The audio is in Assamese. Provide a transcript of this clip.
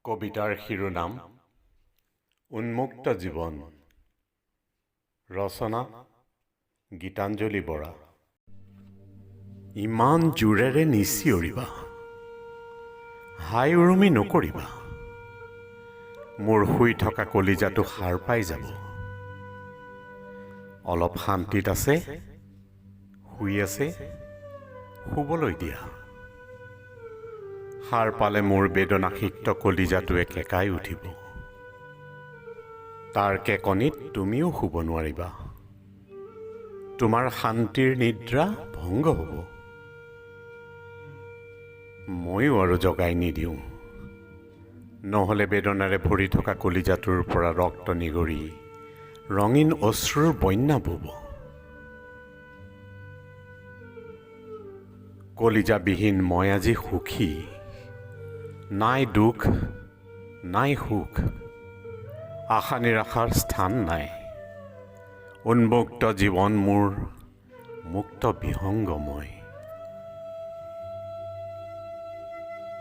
কবিতাৰ শিৰোনাম উন্মুক্ত জীৱন। ৰচনা গীতাঞ্জলি বৰা। ইমান জোৰেৰে নিচিঞৰিবা, হাই উৰুমি নকৰিবা, মোৰ শুই থকা কলিজাটো সাৰ পাই যাব। অলপ শান্তিত আছে, শুই আছে, শুবলৈ দিয়া। সাৰ পালে মোৰ বেদনাসিক্ত কলিজাটোৱে কেঁকাই উঠিব। তাৰ কেকনিত তুমিও শুব নোৱাৰিবা, তোমাৰ শান্তিৰ নিদ্ৰা ভংগ হ'ব। ময়ো আৰু জগাই নিদিওঁ, নহ'লে বেদনাৰে ভৰি থকা কলিজাটোৰ পৰা ৰক্ত নিগৰি ৰঙীন অশ্ৰুৰ বন্যা বব। কলিজাবিহীন মই আজি সুখী, নাই দুখ নাই সুখ, আশা নিৰাশাৰ স্থান নাই। উন্মুক্ত জীৱন মোৰ মুক্ত বিহংগময়।